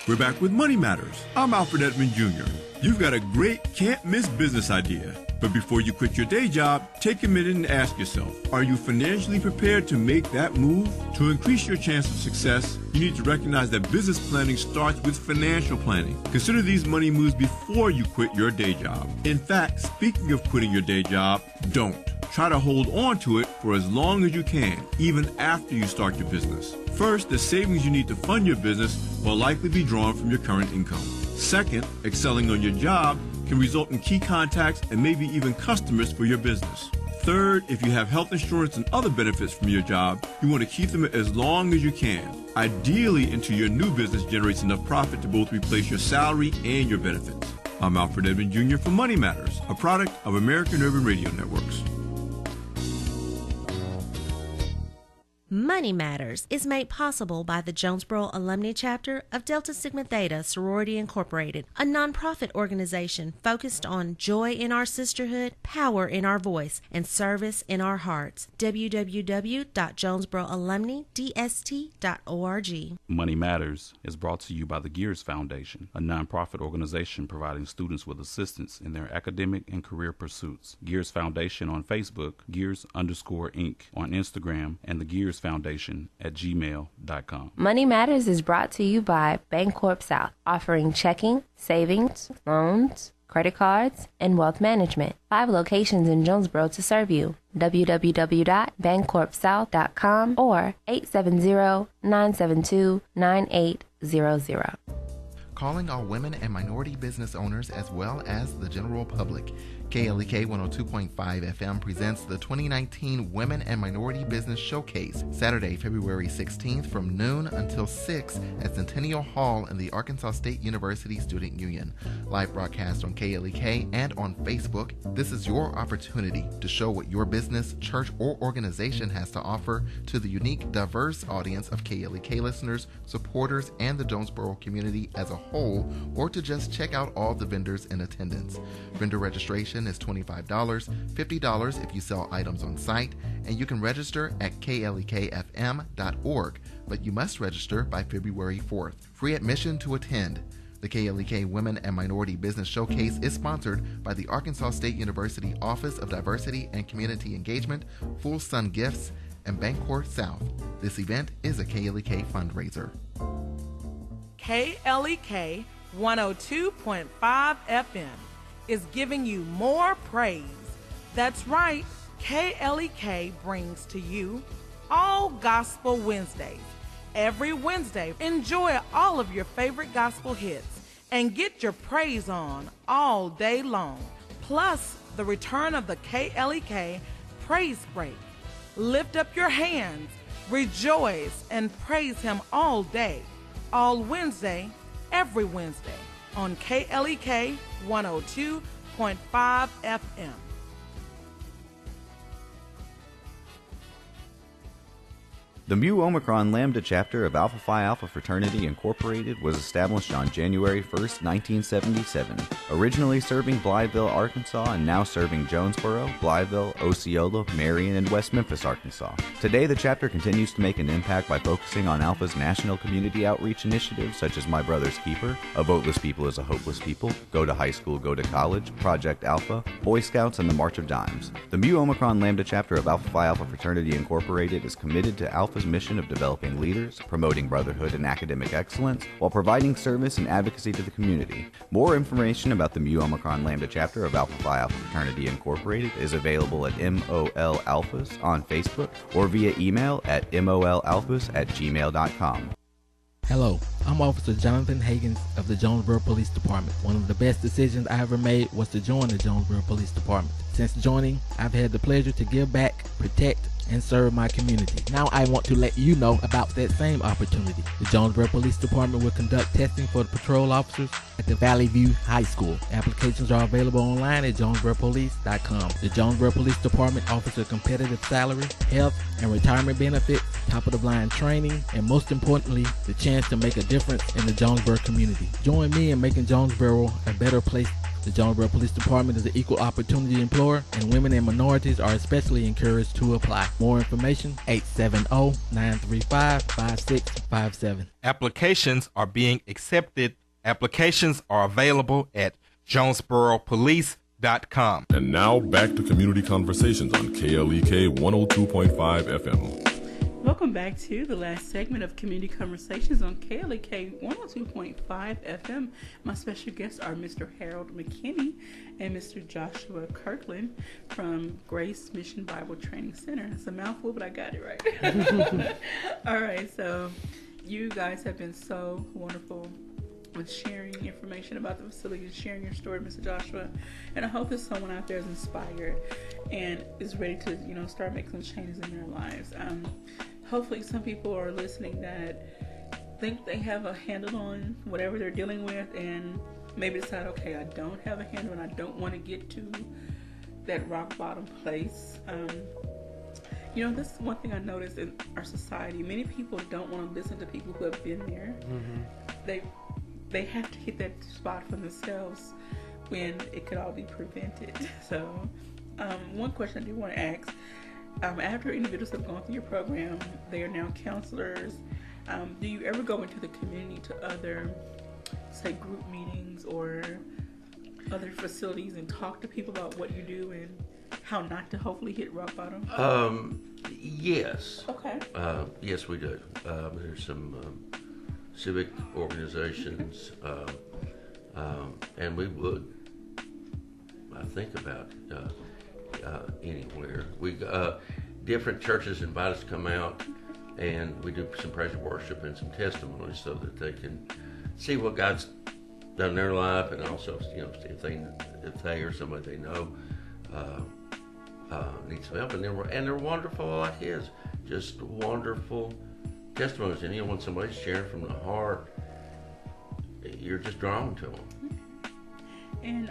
We're back with Money Matters. I'm Alfred Edmond Jr. You've got a great can't-miss business idea. But before you quit your day job, take a minute and ask yourself, are you financially prepared to make that move? To increase your chance of success, you need to recognize that business planning starts with financial planning. Consider these money moves before you quit your day job. In fact, speaking of quitting your day job, don't. Try to hold on to it for as long as you can, even after you start your business. First, the savings you need to fund your business will likely be drawn from your current income. Second, excelling on your job can result in key contacts and maybe even customers for your business. Third, if you have health insurance and other benefits from your job, you want to keep them as long as you can, ideally until your new business generates enough profit to both replace your salary and your benefits. I'm Alfred Edmond Jr. for Money Matters, a product of American Urban Radio Networks. Money Matters is made possible by the Jonesboro Alumni Chapter of Delta Sigma Theta Sorority Incorporated, a nonprofit organization focused on joy in our sisterhood, power in our voice, and service in our hearts. www.jonesboroalumnidst.org. Money Matters is brought to you by the Gears Foundation, a nonprofit organization providing students with assistance in their academic and career pursuits. Gears Foundation on Facebook, Gears_Inc. on Instagram, and the Gears Foundation at gmail.com. Money Matters is brought to you by Bancorp South, offering checking, savings, loans, credit cards, and wealth management. 5 locations in Jonesboro to serve you. www.bancorpsouth.com or 870-972-9800. Calling all women and minority business owners as well as the general public. KLEK 102.5 FM presents the 2019 Women and Minority Business Showcase, Saturday, February 16th from noon until 6 at Centennial Hall in the Arkansas State University Student Union. Live broadcast on KLEK and on Facebook. This is your opportunity to show what your business, church, or organization has to offer to the unique, diverse audience of KLEK listeners, supporters, and the Jonesboro community as a whole, or to just check out all the vendors in attendance. Vendor registration is $25, $50 if you sell items on site, and you can register at klekfm.org, but you must register by February 4th. Free admission to attend. The KLEK Women and Minority Business Showcase is sponsored by the Arkansas State University Office of Diversity and Community Engagement, Full Sun Gifts, and Bancorp South. This event is a KLEK fundraiser. KLEK 102.5 FM is giving you more praise. That's right, KLEK brings to you All Gospel Wednesdays. Every Wednesday, enjoy all of your favorite gospel hits and get your praise on all day long. Plus, the return of the KLEK Praise Break. Lift up your hands, rejoice, and praise Him all day, all Wednesday, every Wednesday on KLEK 102.5 FM. The Mu Omicron Lambda chapter of Alpha Phi Alpha Fraternity Incorporated was established on January 1st, 1977, originally serving Blytheville, Arkansas, and now serving Jonesboro, Blytheville, Osceola, Marion, and West Memphis, Arkansas. Today, the chapter continues to make an impact by focusing on Alpha's national community outreach initiatives such as My Brother's Keeper, A Voteless People is a Hopeless People, Go to High School, Go to College, Project Alpha, Boy Scouts, and the March of Dimes. The Mu Omicron Lambda chapter of Alpha Phi Alpha Fraternity Incorporated is committed to Alpha's mission of developing leaders, promoting brotherhood and academic excellence, while providing service and advocacy to the community. More information about the Mu Omicron Lambda chapter of Alpha Phi Alpha Fraternity Incorporated is available at MOL Alphas on Facebook or via email at molalphas@gmail.com. Hello, I'm Officer Jonathan Hagens of the Jonesboro Police Department. One of the best decisions I ever made was to join the Jonesboro Police Department. Since joining, I've had the pleasure to give back, protect, and serve my community. Now I want to let you know about that same opportunity. The Jonesboro Police Department will conduct testing for the patrol officers at the Valley View High School. Applications are available online at jonesboropolice.com. The Jonesboro Police Department offers a competitive salary, health, and retirement benefits, top-of-the-line training, and most importantly, the chance to make a difference in the Jonesboro community. Join me in making Jonesboro a better place. The Jonesboro Police Department is an equal opportunity employer, and women and minorities are especially encouraged to apply. More information, 870-935-5657. Applications are being accepted. Applications are available at jonesboropolice.com. And now back to Community Conversations on KLEK 102.5 FM. Welcome back to the last segment of Community Conversations on KLEK 102.5 FM. My special guests are Mr. Harold McKinney and Mr. Joshua Kirkland from Grace Mission Bible Training Center. It's a mouthful, but I got it right. All right, so you guys have been so wonderful with sharing information about the facility and sharing your story, Mr. Joshua. And I hope that someone out there is inspired and is ready to, start making some changes in their lives. Hopefully some people are listening that think they have a handle on whatever they're dealing with and maybe decide, okay, I don't have a handle and I don't want to get to that rock bottom place. This is one thing I noticed in our society. Many people don't want to listen to people who have been there. Mm-hmm. They have to hit that spot for themselves when it could all be prevented. So one question I do want to ask, after individuals have gone through your program, they are now counselors. Do you ever go into the community to other, say, group meetings or other facilities and talk to people about what you do and how not to hopefully hit rock bottom? Yes. Okay. Yes, we do. There's some civic organizations, and we would, I think, about anywhere. We different churches invite us to come out, and we do some praise and worship and some testimonies so that they can see what God's done in their life, and also, if they or somebody they know needs some help, and they're wonderful like his, just wonderful testimonies. And when somebody's sharing from the heart, you're just drawn to them. And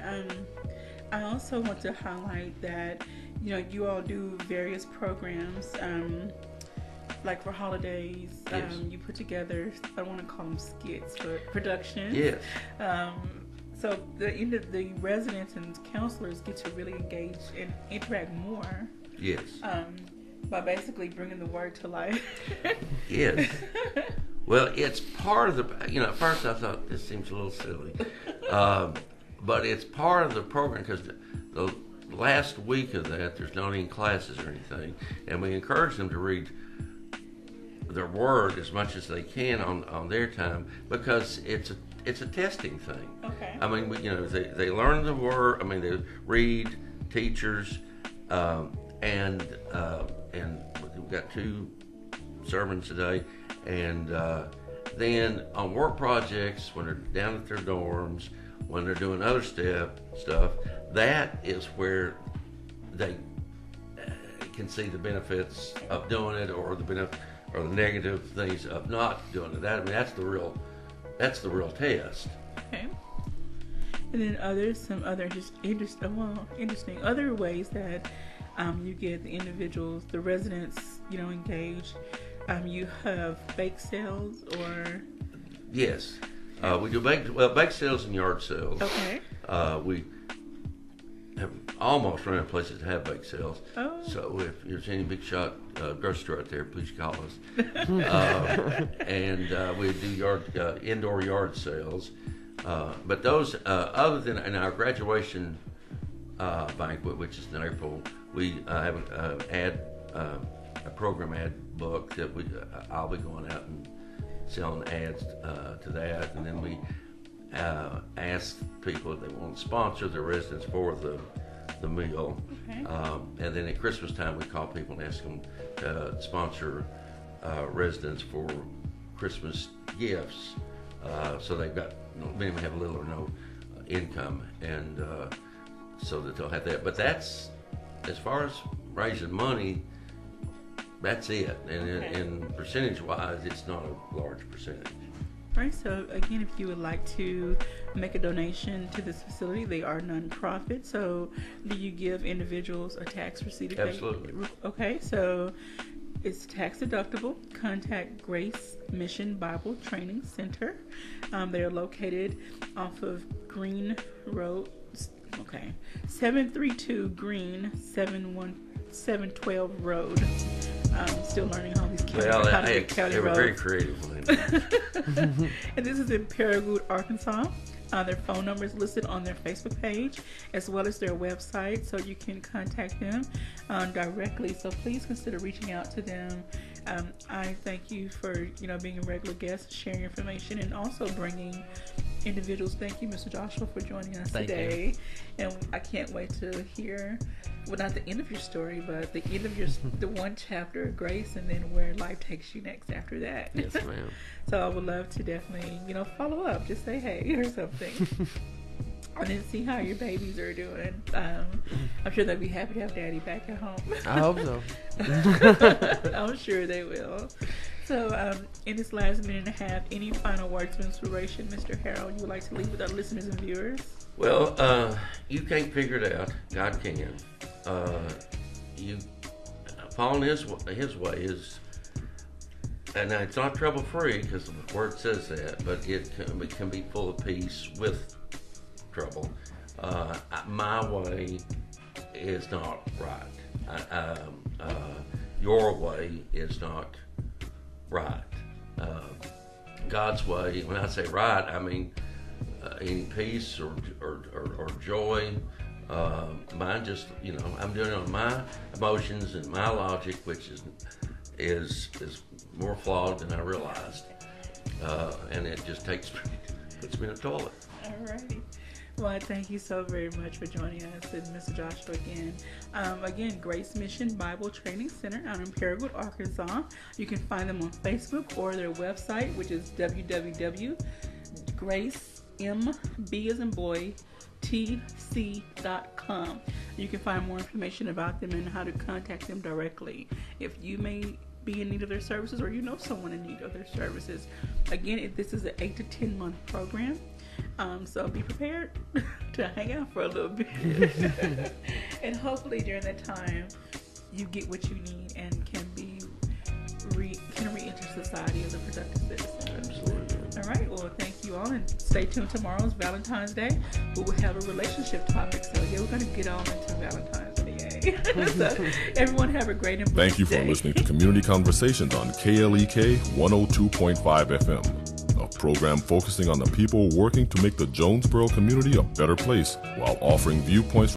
I also want to highlight that you all do various programs, like for holidays. Yes. You put together, I don't want to call them skits, but productions. Yes. So the residents and counselors get to really engage and interact more. Yes. By basically bringing the word to life. Yes. Well, it's part of the, at first I thought this seems a little silly, but it's part of the program because the last week of that, there's not any classes or anything, and we encourage them to read their word as much as they can on their time, because it's it's a testing thing. Okay. I mean, they learn the word. I mean, they read, teachers, and we've got 2 sermons today, and then on work projects when they're down at their dorms, when they're doing other stuff, that is where they can see the benefits of doing it, or the negative things of not doing it. That's the real test. Okay. And then some other interesting other ways that you get the individuals, the residents, engaged. You have bake sales or? Yes, we do bake sales and yard sales. Okay. We have almost run out of places to have bake sales. Oh. So if there's any big shot grocery store out there, please call us. And we do indoor yard sales. But those, other than in our graduation banquet, which is in April, we have a program ad book that I'll be going out and selling ads to that, and then we ask people if they want to sponsor their residents for the meal. Okay. And then at Christmas time, we call people and ask them to sponsor residents for Christmas gifts. So they've got, many of them have little or no income, and so that they'll have that. But that's, as far as raising money, that's it. And percentage-wise, it's not a large percentage. Right, so again, if you would like to make a donation to this facility, they are non-profit. So do you give individuals a tax receipt? Absolutely. Okay, so it's tax deductible. Contact Grace Mission Bible Training Center. They are located off of Green Road, 732 Green 712 Road. I'm still learning all these county roads. They were very creative. And this is in Paragould, Arkansas. Their phone number is listed on their Facebook page, as well as their website, so you can contact them directly. So please consider reaching out to them. I thank you for being a regular guest, sharing information, and also bringing individuals. Thank you, Mr. Joshua, for joining us today. And I can't wait to hear, well, not the end of your story, but the end of the one chapter of Grace, and then where life takes you next after that. Yes, ma'am. So I would love to definitely, follow up. Just say hey or something. And then see how your babies are doing. I'm sure they'll be happy to have Daddy back at home. I hope so. I'm sure they will. So, in this last minute and a half, any final words of inspiration, Mr. Harold, you would like to leave with our listeners and viewers? Well, you can't figure it out. God can. You following His way is, and it's not trouble free because the word says that, but it can be full of peace with trouble. My way is not right. Your way is not right. God's way, when I say right, I mean in peace or joy. Mine just, I'm doing it on my emotions and my logic, which is more flawed than I realized. And it just puts me in the toilet. Alrighty. Well, thank you so very much for joining us, and Mr. Joshua again. Again, Grace Mission Bible Training Center out in Paragould, Arkansas. You can find them on Facebook or their website, which is www.gracemb.tc.com. You can find more information about them and how to contact them directly. If you may be in need of their services, or someone in need of their services. Again, this is an 8 to 10 month program. So be prepared to hang out for a little bit. And hopefully during that time you get what you need and can re-enter society as a productive citizen. Absolutely. All right, well, thank you all, and stay tuned. Tomorrow's Valentine's Day. We will have a relationship topic, so we're going to get on into Valentine's Day. So everyone have a great and blessed Thank you for listening to Community Conversations on KLEK 102.5 FM. A program focusing on the people working to make the Jonesboro community a better place while offering viewpoints